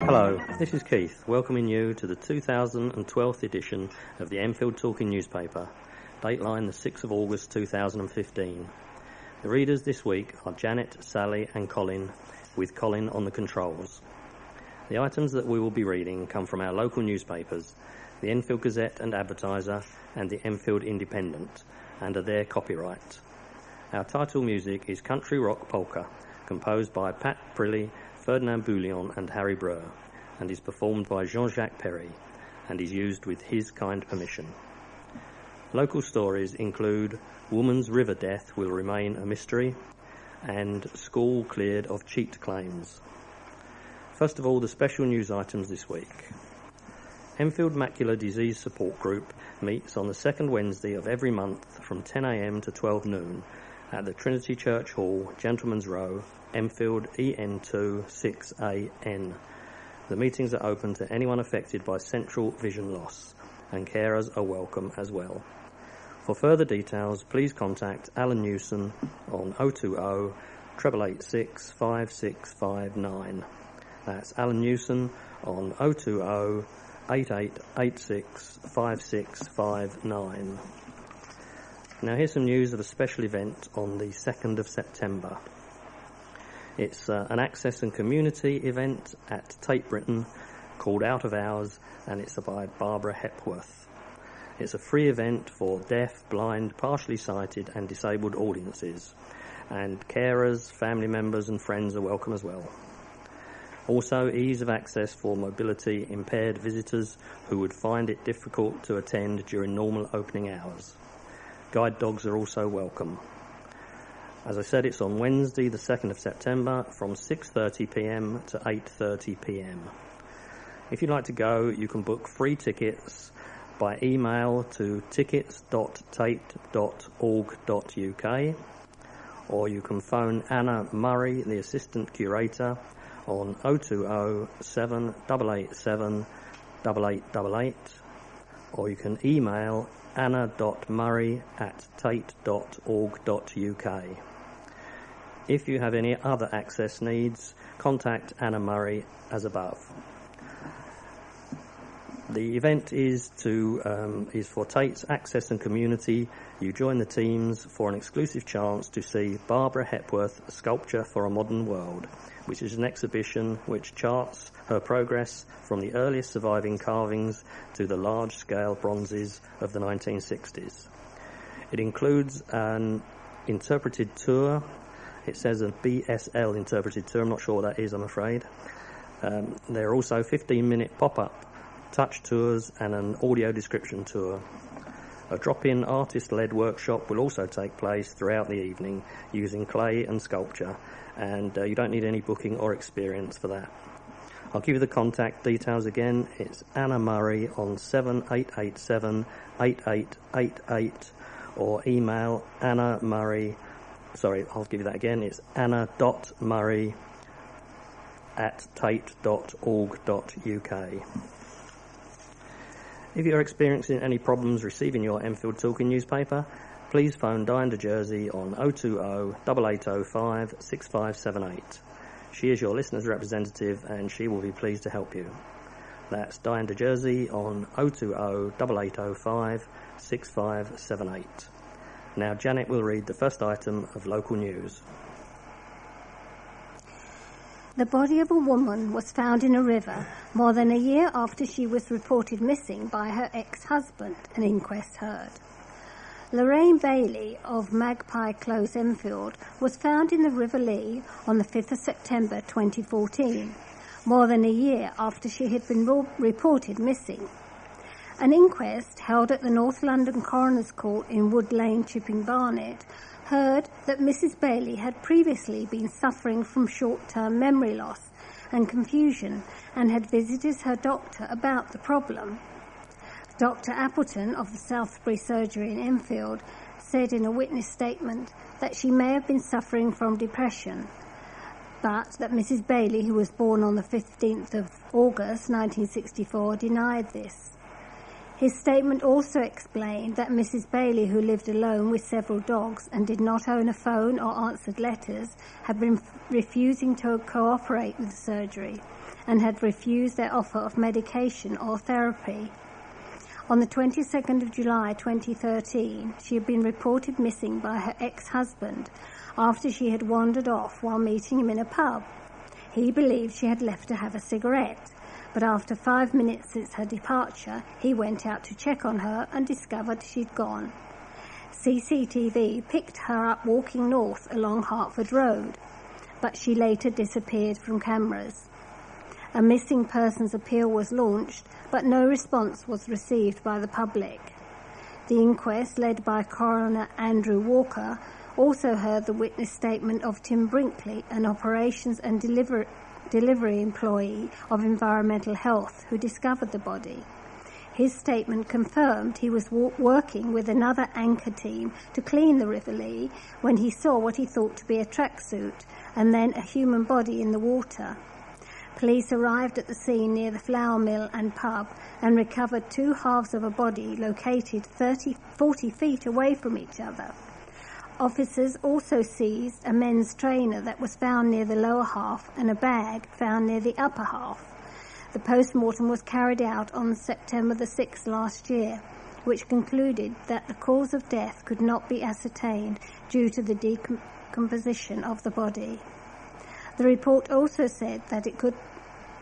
Hello, this is Keith, welcoming you to the 2012 edition of the Enfield Talking newspaper, Dateline the 6th of August 2015. The readers this week are Janet, Sally and Colin, with Colin on the controls. The items that we will be reading come from our local newspapers, the Enfield Gazette and Advertiser and the Enfield Independent, and are their copyright. Our title music is Country Rock Polka, composed by Pat Prilly, Ferdinand Bouillon and Harry Breur, and is performed by Jean-Jacques Perry, and is used with his kind permission. Local stories include Woman's River Death Will Remain a Mystery, and School Cleared of Cheat Claims. First of all, the special news items this week. Enfield Macular Disease Support Group meets on the second Wednesday of every month from 10 a.m. to 12 noon at the Trinity Church Hall, Gentleman's Row, Enfield EN2 6AN. The meetings are open to anyone affected by central vision loss, and carers are welcome as well. For further details, please contact Alan Newson on 020 886 5659. That's Alan Newson on 020 8886 5659. Now here's some news of a special event on the 2nd of September. It's an access and community event at Tate Britain called Out of Hours, and it's by Barbara Hepworth. It's a free event for deaf, blind, partially sighted and disabled audiences, and carers, family members and friends are welcome as well. Also, ease of access for mobility impaired visitors who would find it difficult to attend during normal opening hours. Guide dogs are also welcome. As I said, it's on Wednesday the 2nd of September from 6:30pm to 8:30pm. If you'd like to go, you can book free tickets by email to tickets.tate.org.uk, or you can phone Anna Murray, the Assistant Curator, on 020 7887 8888, or you can email anna.murray@tate.org.uk. If you have any other access needs, contact Anna Murray as above. The event is for Tate's Access and Community. You join the teams for an exclusive chance to see Barbara Hepworth, Sculpture for a Modern World, which is an exhibition which charts her progress from the earliest surviving carvings to the large-scale bronzes of the 1960s. It includes an interpreted tour. It says a BSL interpreted tour. I'm not sure what that is, I'm afraid. There are also 15-minute pop-up touch tours and an audio description tour. A drop-in artist-led workshop will also take place throughout the evening using clay and sculpture, and you don't need any booking or experience for that. I'll give you the contact details again. It's Anna Murray on 7887 8888, or email Anna Murray. I'll give you that again. It's anna.murray@tate.org.uk. If you're experiencing any problems receiving your Enfield Talking newspaper, please phone Diane de Jersey on 020 8805 6578. She is your listener's representative and she will be pleased to help you. That's Diane de Jersey on 020 8805 6578. Now Janet will read the first item of local news. The body of a woman was found in a river more than a year after she was reported missing by her ex-husband, an inquest heard. Lorraine Bailey of Magpie Close, Enfield, was found in the River Lee on the 5th of September 2014, more than a year after she had been reported missing. An inquest held at the North London Coroner's Court in Wood Lane, Chipping Barnet, heard that Mrs. Bailey had previously been suffering from short-term memory loss and confusion and had visited her doctor about the problem. Dr. Appleton of the Southbury Surgery in Enfield said in a witness statement that she may have been suffering from depression, but that Mrs. Bailey, who was born on the 15th of August 1964, denied this. His statement also explained that Mrs. Bailey, who lived alone with several dogs and did not own a phone or answered letters, had been refusing to cooperate with the surgery and had refused their offer of medication or therapy. On the 22nd of July 2013, she had been reported missing by her ex-husband after she had wandered off while meeting him in a pub. He believed she had left to have a cigarette, but after 5 minutes since her departure, he went out to check on her and discovered she'd gone. CCTV picked her up walking north along Hertford Road, but she later disappeared from cameras. A missing persons appeal was launched, but no response was received by the public. The inquest, led by Coroner Andrew Walker, also heard the witness statement of Tim Brinkley, an operations and delivery employee of Environmental Health, who discovered the body. His statement confirmed he was working with another anchor team to clean the River Lee when he saw what he thought to be a tracksuit and then a human body in the water. Police arrived at the scene near the flour mill and pub and recovered two halves of a body located 40 feet away from each other. Officers also seized a men's trainer that was found near the lower half and a bag found near the upper half. The post-mortem was carried out on September the 6th last year, which concluded that the cause of death could not be ascertained due to the decomposition of the body. The report also said that it could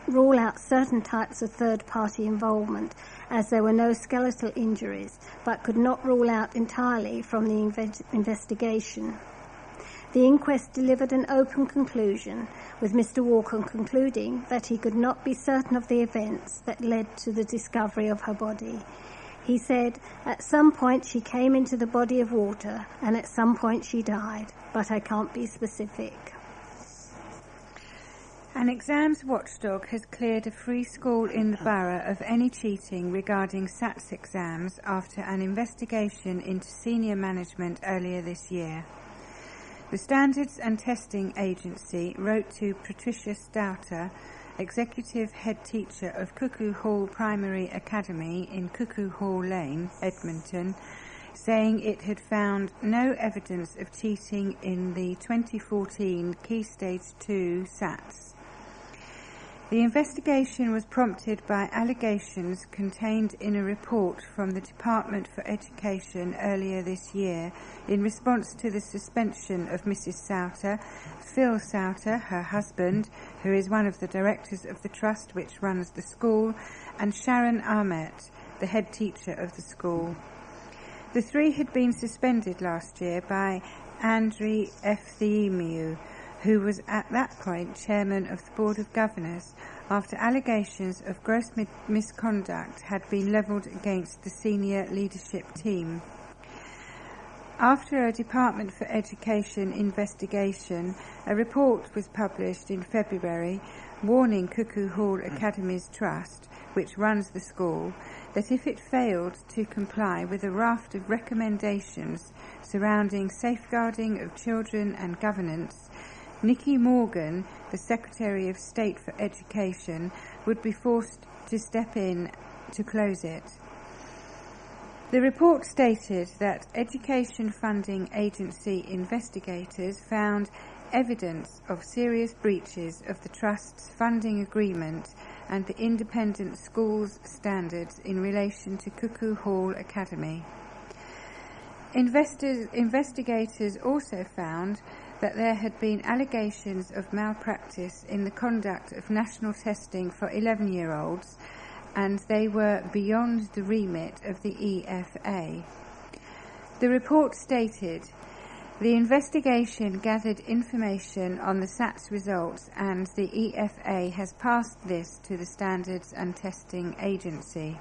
rule out certain types of third-party involvement, as there were no skeletal injuries, but could not rule out entirely from the investigation. The inquest delivered an open conclusion, with Mr. Walker concluding that he could not be certain of the events that led to the discovery of her body. He said, "At some point she came into the body of water, and at some point she died, but I can't be specific." An exams watchdog has cleared a free school in the borough of any cheating regarding SATS exams after an investigation into senior management earlier this year. The Standards and Testing Agency wrote to Patricia Stouter, Executive Head Teacher of Cuckoo Hall Primary Academy in Cuckoo Hall Lane, Edmonton, saying it had found no evidence of cheating in the 2014 Key Stage 2 SATs. The investigation was prompted by allegations contained in a report from the Department for Education earlier this year in response to the suspension of Mrs. Souter, Phil Souter, her husband, who is one of the directors of the trust which runs the school, and Sharon Ahmet, the head teacher of the school. The three had been suspended last year by Andriy Efthimiou, who was at that point chairman of the Board of Governors, after allegations of gross misconduct had been levelled against the senior leadership team. After a Department for Education investigation, a report was published in February warning Cuckoo Hall Academy's Trust, which runs the school, that if it failed to comply with a raft of recommendations surrounding safeguarding of children and governance, Nicky Morgan, the Secretary of State for Education, would be forced to step in to close it. The report stated that Education Funding Agency investigators found evidence of serious breaches of the Trust's funding agreement and the independent schools standards in relation to Cuckoo Hall Academy. Investigators also found that there had been allegations of malpractice in the conduct of national testing for 11-year-olds, and they were beyond the remit of the EFA. The report stated, the investigation gathered information on the SATS results, and the EFA has passed this to the Standards and Testing Agency.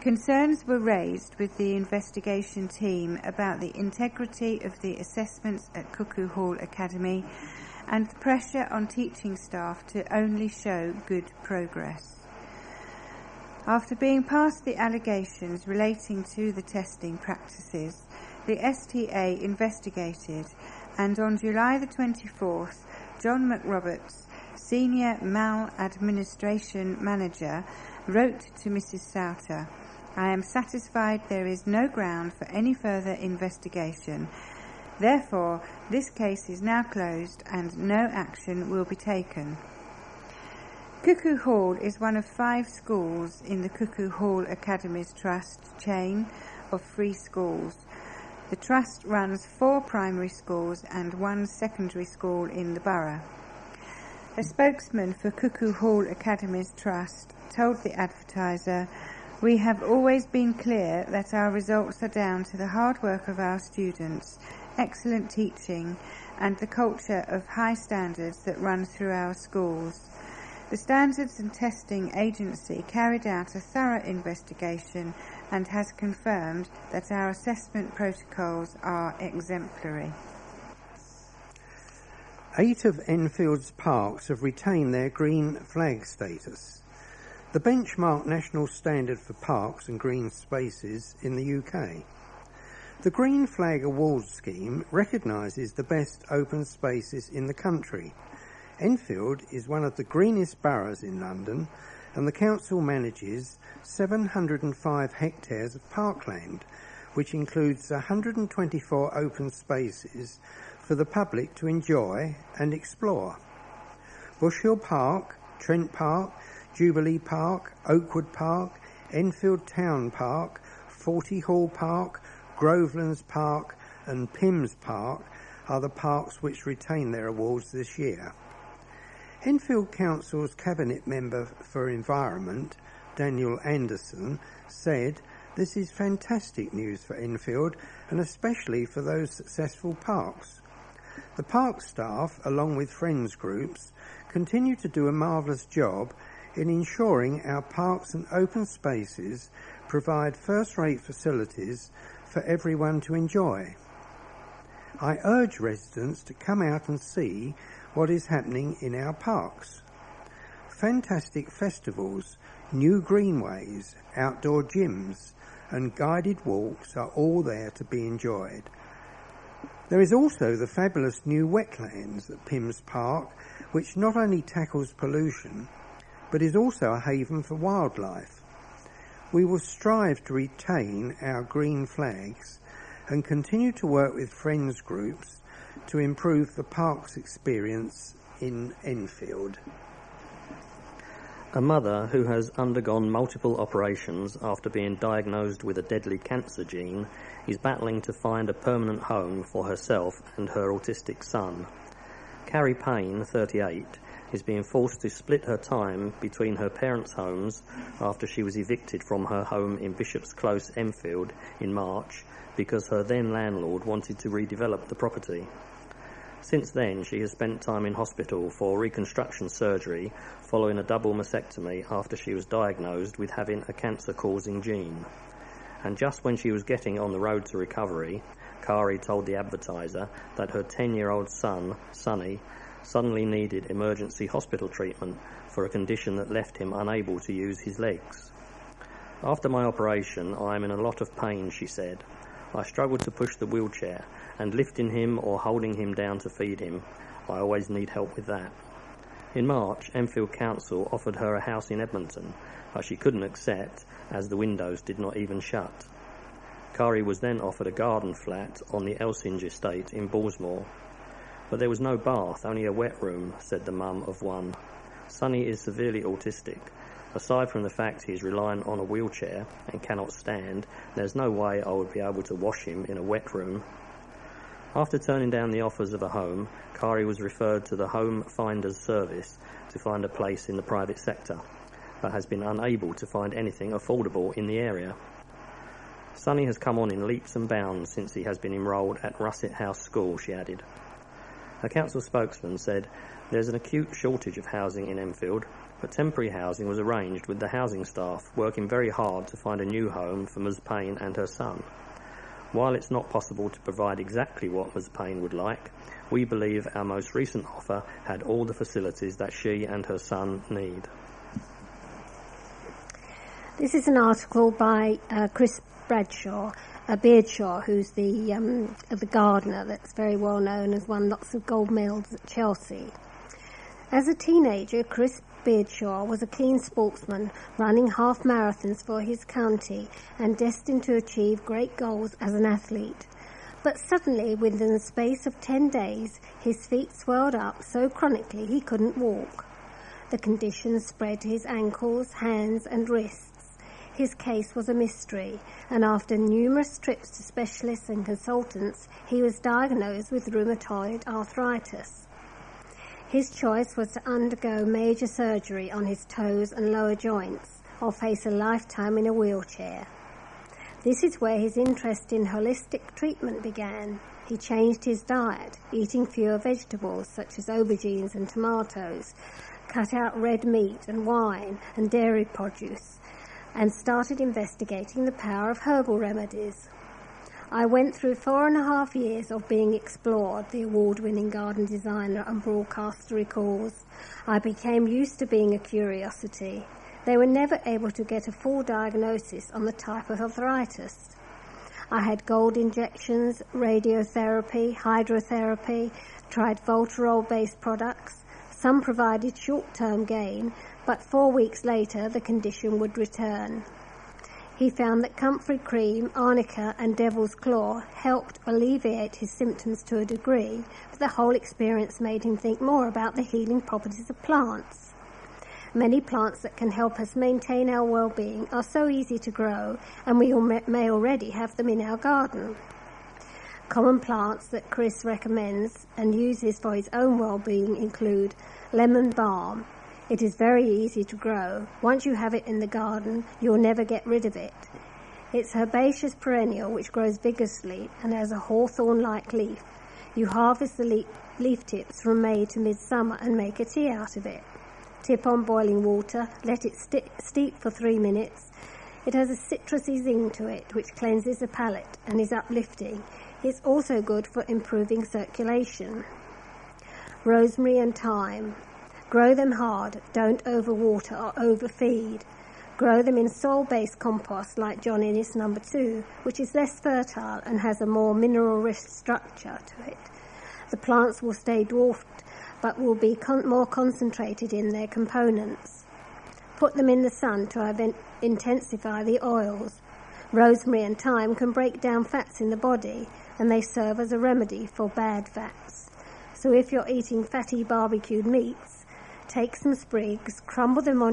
Concerns were raised with the investigation team about the integrity of the assessments at Cuckoo Hall Academy and the pressure on teaching staff to only show good progress. After being past the allegations relating to the testing practices, the STA investigated, and on July the 24th, John McRoberts, Senior Maladministration Manager, wrote to Mrs. Souter, "I am satisfied there is no ground for any further investigation. Therefore, this case is now closed and no action will be taken." Cuckoo Hall is one of 5 schools in the Cuckoo Hall Academies Trust chain of free schools. The Trust runs 4 primary schools and 1 secondary school in the borough. A spokesman for Cuckoo Hall Academies Trust told the Advertiser, "We have always been clear that our results are down to the hard work of our students, excellent teaching, and the culture of high standards that run through our schools. The Standards and Testing Agency carried out a thorough investigation and has confirmed that our assessment protocols are exemplary." 8 of Enfield's parks have retained their green flag status, the benchmark national standard for parks and green spaces in the UK. The Green Flag Awards scheme recognises the best open spaces in the country. Enfield is one of the greenest boroughs in London, and the council manages 705 hectares of parkland, which includes 124 open spaces for the public to enjoy and explore. Bush Hill Park, Trent Park, Jubilee Park, Oakwood Park, Enfield Town Park, Forty Hall Park, Grovelands Park and Pims Park are the parks which retain their awards this year. Enfield Council's Cabinet Member for Environment, Daniel Anderson, said, "This is fantastic news for Enfield and especially for those successful parks. The park staff, along with friends groups, continue to do a marvellous job in ensuring our parks and open spaces provide first-rate facilities for everyone to enjoy. I urge residents to come out and see what is happening in our parks. Fantastic festivals, new greenways, outdoor gyms and guided walks are all there to be enjoyed. There is also the fabulous new wetlands at Pims Park, which not only tackles pollution, but is also a haven for wildlife. We will strive to retain our green flags and continue to work with friends groups to improve the park's experience in Enfield." A mother who has undergone multiple operations after being diagnosed with a deadly cancer gene is battling to find a permanent home for herself and her autistic son. Carrie Payne, 38, is being forced to split her time between her parents' homes after she was evicted from her home in Bishop's Close, Enfield, in March because her then landlord wanted to redevelop the property. Since then, she has spent time in hospital for reconstruction surgery following a double mastectomy after she was diagnosed with having a cancer-causing gene. And just when she was getting on the road to recovery, Kari told the Advertiser that her 10-year-old son, Sonny, suddenly needed emergency hospital treatment for a condition that left him unable to use his legs. "After my operation, I am in a lot of pain," she said. "I struggled to push the wheelchair, and lifting him or holding him down to feed him, I always need help with that." In March, Enfield Council offered her a house in Edmonton, but she couldn't accept as the windows did not even shut. Kari was then offered a garden flat on the Elsinge estate in Ballsmore. "But there was no bath, only a wet room," said the mum of one. "Sonny is severely autistic. Aside from the fact he is reliant on a wheelchair and cannot stand, there's no way I would be able to wash him in a wet room." After turning down the offers of a home, Kari was referred to the Home Finders Service to find a place in the private sector, but has been unable to find anything affordable in the area. "Sonny has come on in leaps and bounds since he has been enrolled at Russet House School," she added. A council spokesman said, "There's an acute shortage of housing in Enfield, but temporary housing was arranged with the housing staff working very hard to find a new home for Ms Payne and her son. While it's not possible to provide exactly what Ms Payne would like, we believe our most recent offer had all the facilities that she and her son need." This is an article by Chris Beardshaw, who's the gardener that's very well known, has won lots of gold medals at Chelsea. As a teenager, Chris Beardshaw was a keen sportsman, running half marathons for his county and destined to achieve great goals as an athlete. But suddenly, within the space of 10 days, his feet swelled up so chronically he couldn't walk. The condition spread to his ankles, hands and wrists. His case was a mystery, and after numerous trips to specialists and consultants, he was diagnosed with rheumatoid arthritis. His choice was to undergo major surgery on his toes and lower joints, or face a lifetime in a wheelchair. This is where his interest in holistic treatment began. He changed his diet, eating fewer vegetables such as aubergines and tomatoes, cut out red meat and wine and dairy produce, and started investigating the power of herbal remedies. I went through 4.5 years of being explored, the award-winning garden designer and broadcaster recalls. I became used to being a curiosity. They were never able to get a full diagnosis on the type of arthritis. I had gold injections, radiotherapy, hydrotherapy, tried Voltarol-based products. Some provided short-term gain, but 4 weeks later the condition would return. He found that comfrey cream, arnica and devil's claw helped alleviate his symptoms to a degree, but the whole experience made him think more about the healing properties of plants. Many plants that can help us maintain our well-being are so easy to grow, and we may already have them in our garden. Common plants that Chris recommends and uses for his own well-being include lemon balm. It is very easy to grow. Once you have it in the garden, you'll never get rid of it. It's herbaceous perennial which grows vigorously and has a hawthorn-like leaf. You harvest the leaf tips from May to midsummer and make a tea out of it. Tip on boiling water, let it steep for 3 minutes. It has a citrusy zing to it which cleanses the palate and is uplifting. It's also good for improving circulation. Rosemary and thyme. Grow them hard, don't overwater or overfeed. Grow them in soil-based compost like John Innes No. 2, which is less fertile and has a more mineral-rich structure to it. The plants will stay dwarfed but will be more concentrated in their components. Put them in the sun to intensify the oils. Rosemary and thyme can break down fats in the body, and they serve as a remedy for bad fats. So if you're eating fatty barbecued meats, take some sprigs, crumble them on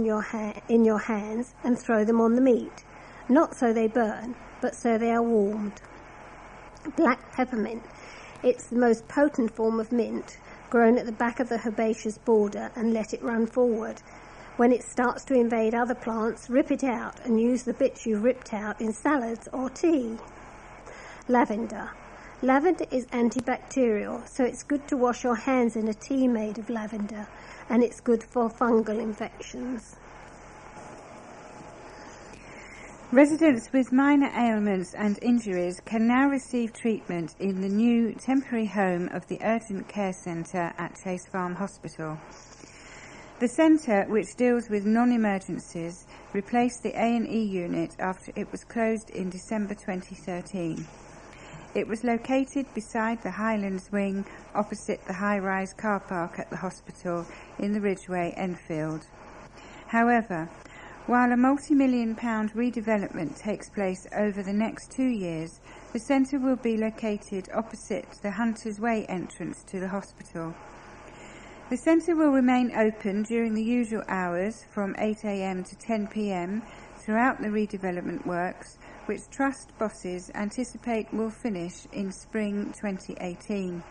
in your hands and throw them on the meat, not so they burn, but so they are warmed. Black peppermint. It's the most potent form of mint, grown at the back of the herbaceous border, and let it run forward. When it starts to invade other plants, rip it out and use the bits you've ripped out in salads or tea. Lavender. Lavender is antibacterial, so it's good to wash your hands in a tea made of lavender, and it's good for fungal infections. Residents with minor ailments and injuries can now receive treatment in the new temporary home of the Urgent Care Centre at Chase Farm Hospital. The centre, which deals with non-emergencies, replaced the A&E unit after it was closed in December 2013. It was located beside the Highlands wing opposite the high-rise car park at the hospital in the Ridgeway, Enfield. However, while a multi-million-pound redevelopment takes place over the next 2 years, the centre will be located opposite the Hunters Way entrance to the hospital. The centre will remain open during the usual hours from 8 a.m. to 10 p.m. throughout the redevelopment works, which Trust bosses anticipate will finish in spring 2018.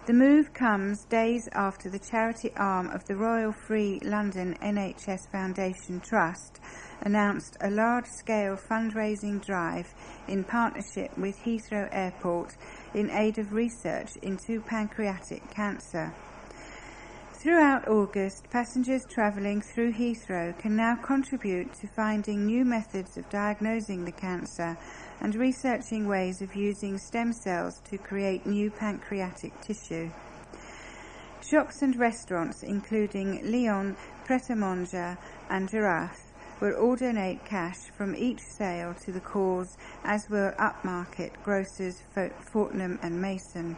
The move comes days after the charity arm of the Royal Free London NHS Foundation Trust announced a large-scale fundraising drive in partnership with Heathrow Airport in aid of research into pancreatic cancer. Throughout August, passengers travelling through Heathrow can now contribute to finding new methods of diagnosing the cancer and researching ways of using stem cells to create new pancreatic tissue. Shops and restaurants, including Lyon, Pret-a-Manger and Giraffe, will all donate cash from each sale to the cause, as will upmarket grocers Fortnum and Mason.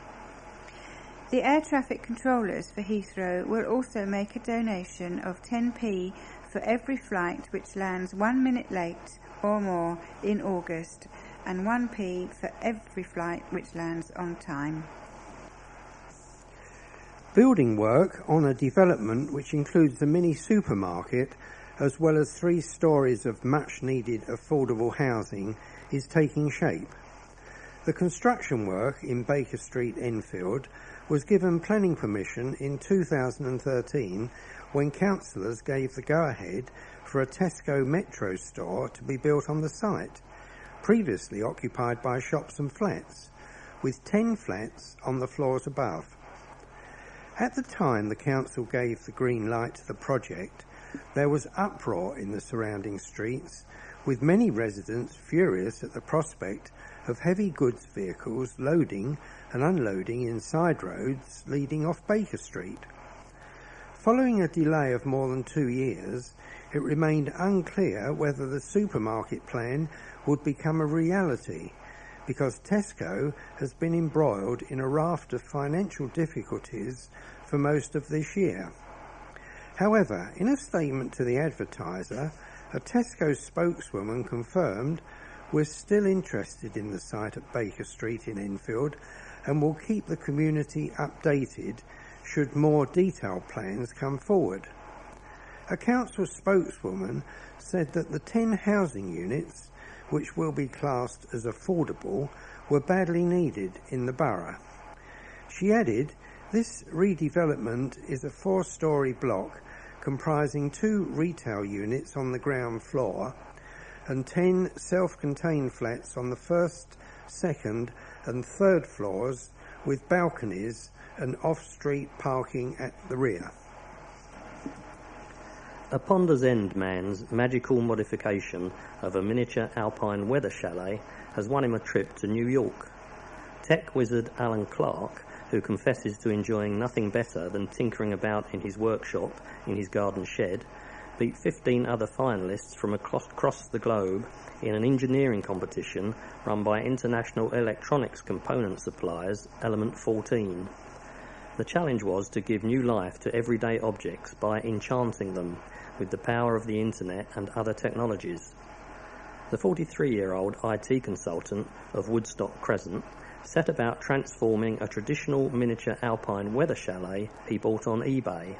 The air traffic controllers for Heathrow will also make a donation of 10p for every flight which lands 1 minute late or more in August, and 1p for every flight which lands on time. Building work on a development which includes a mini supermarket as well as 3 stories of much needed affordable housing is taking shape. The construction work in Baker Street, Enfield, was given planning permission in 2013 when councillors gave the go-ahead for a Tesco Metro store to be built on the site, previously occupied by shops and flats, with 10 flats on the floors above. At the time the council gave the green light to the project, there was uproar in the surrounding streets, with many residents furious at the prospect of heavy goods vehicles loading and unloading in side roads leading off Baker Street. Following a delay of more than 2 years, it remained unclear whether the supermarket plan would become a reality, because Tesco has been embroiled in a raft of financial difficulties for most of this year. However, in a statement to the Advertiser, a Tesco spokeswoman confirmed, "We're still interested in the site at Baker Street in Enfield and will keep the community updated should more detailed plans come forward." A council spokeswoman said that the 10 housing units, which will be classed as affordable, were badly needed in the borough. She added, "This redevelopment is a 4-storey block comprising 2 retail units on the ground floor and 10 self-contained flats on the 1st, 2nd and 3rd floors with balconies and off-street parking at the rear." A Ponders End man's magical modification of a miniature alpine weather chalet has won him a trip to New York. Tech wizard Alan Clark, who confesses to enjoying nothing better than tinkering about in his workshop in his garden shed, beat 15 other finalists from across the globe in an engineering competition run by international electronics component suppliers Element 14. The challenge was to give new life to everyday objects by enchanting them with the power of the internet and other technologies. The 43-year-old IT consultant of Woodstock Crescent set about transforming a traditional miniature alpine weather chalet he bought on eBay.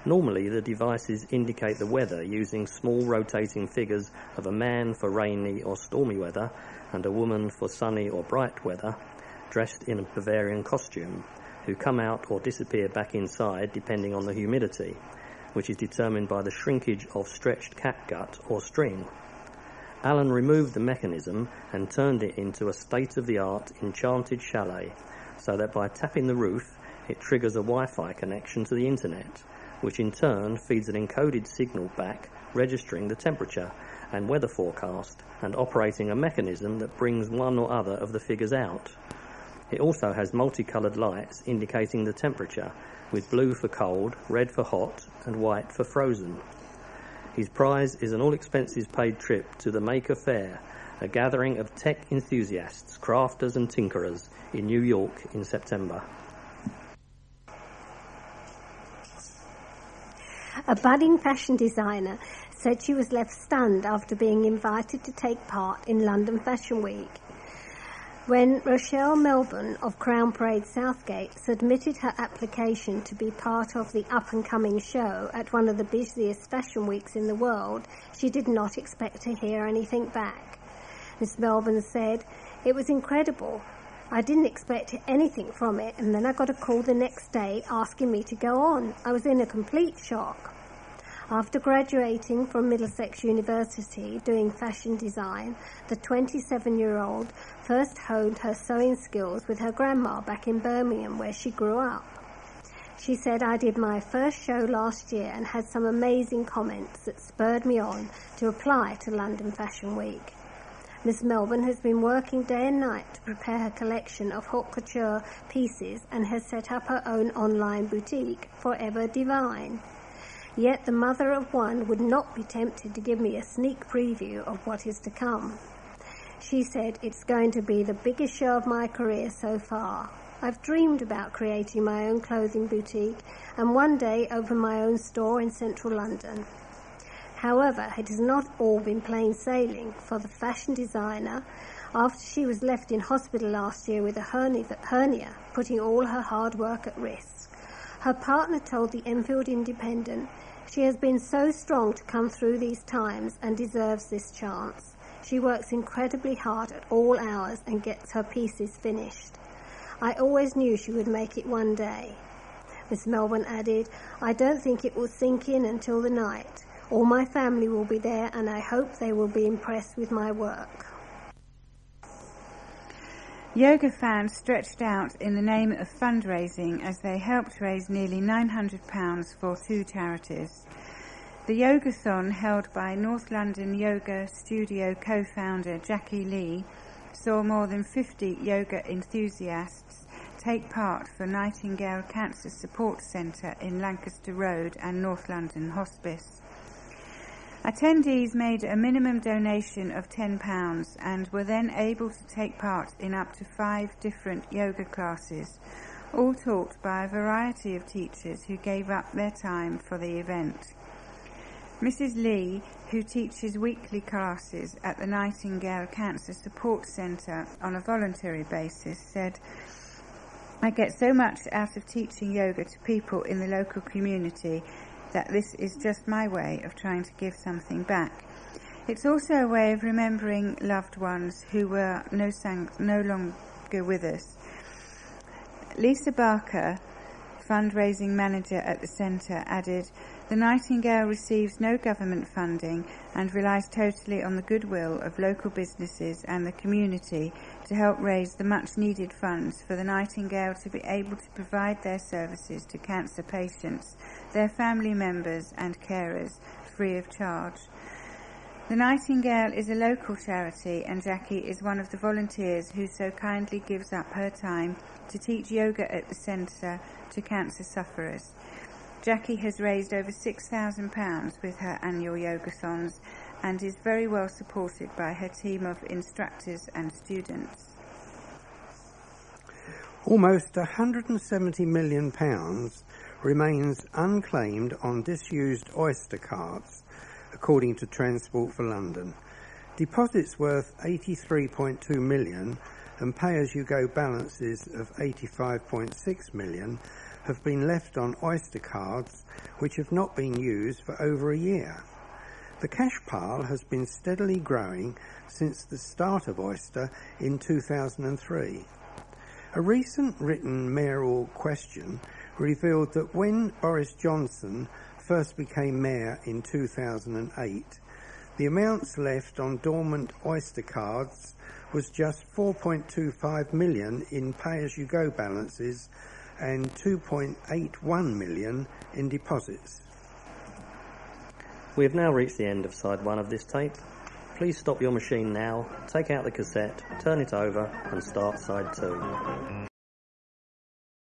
Normally, the devices indicate the weather using small rotating figures of a man for rainy or stormy weather and a woman for sunny or bright weather, dressed in a Bavarian costume, who come out or disappear back inside depending on the humidity, which is determined by the shrinkage of stretched catgut or string. Alan removed the mechanism and turned it into a state-of-the-art enchanted chalet, so that by tapping the roof it triggers a Wi-Fi connection to the internet, which in turn feeds an encoded signal back registering the temperature and weather forecast and operating a mechanism that brings one or other of the figures out. It also has multicoloured lights indicating the temperature, with blue for cold, red for hot and white for frozen. His prize is an all-expenses-paid trip to the Maker Faire, a gathering of tech enthusiasts, crafters and tinkerers in New York in September. A budding fashion designer said she was left stunned after being invited to take part in London Fashion Week. When Rochelle Melbourne of Crown Parade Southgate submitted her application to be part of the up-and-coming show at one of the busiest fashion weeks in the world, she did not expect to hear anything back. Miss Melbourne said, "It was incredible. I didn't expect anything from it, and then I got a call the next day asking me to go on. I was in a complete shock." After graduating from Middlesex University doing fashion design, the 27-year-old first honed her sewing skills with her grandma back in Birmingham, where she grew up. She said, "I did my first show last year and had some amazing comments that spurred me on to apply to London Fashion Week." Miss Melbourne has been working day and night to prepare her collection of haute couture pieces and has set up her own online boutique, Forever Divine. Yet the mother of one would not be tempted to give me a sneak preview of what is to come. She said, "It's going to be the biggest show of my career so far. I've dreamed about creating my own clothing boutique and one day open my own store in central London." However, it has not all been plain sailing for the fashion designer after she was left in hospital last year with a hernia, putting all her hard work at risk. Her partner told the Enfield Independent, "She has been so strong to come through these times and deserves this chance. She works incredibly hard at all hours and gets her pieces finished. I always knew she would make it one day." Miss Melbourne added, "I don't think it will sink in until the night. All my family will be there and I hope they will be impressed with my work." Yoga fans stretched out in the name of fundraising as they helped raise nearly £900 for two charities. The Yogathon, held by North London Yoga Studio co-founder Jackie Lee, saw more than 50 yoga enthusiasts take part for Nightingale Cancer Support Centre in Lancaster Road and North London Hospice. Attendees made a minimum donation of £10 and were then able to take part in up to 5 different yoga classes, all taught by a variety of teachers who gave up their time for the event. Mrs. Lee, who teaches weekly classes at the Nightingale Cancer Support Centre on a voluntary basis, said, "I get so much out of teaching yoga to people in the local community that this is just my way of trying to give something back. It's also a way of remembering loved ones who were no longer with us." Lisa Barker, fundraising manager at the centre, added, "The Nightingale receives no government funding and relies totally on the goodwill of local businesses and the community to help raise the much needed funds for the Nightingale to be able to provide their services to cancer patients, their family members and carers free of charge. The Nightingale is a local charity and Jackie is one of the volunteers who so kindly gives up her time to teach yoga at the centre to cancer sufferers. Jackie has raised over £6,000 with her annual yogathons and is very well supported by her team of instructors and students." Almost £170 million remains unclaimed on disused Oyster cards, according to Transport for London. Deposits worth £83.2 million and pay-as-you-go balances of £85.6 million have been left on Oyster cards which have not been used for over a year. The cash pile has been steadily growing since the start of Oyster in 2003. A recent written mayoral question revealed that when Boris Johnson first became mayor in 2008, the amounts left on dormant Oyster cards was just £4.25 million in pay-as-you-go balances and £2.81 million in deposits. We have now reached the end of side 1 of this tape. Please stop your machine now, take out the cassette, turn it over and start side 2.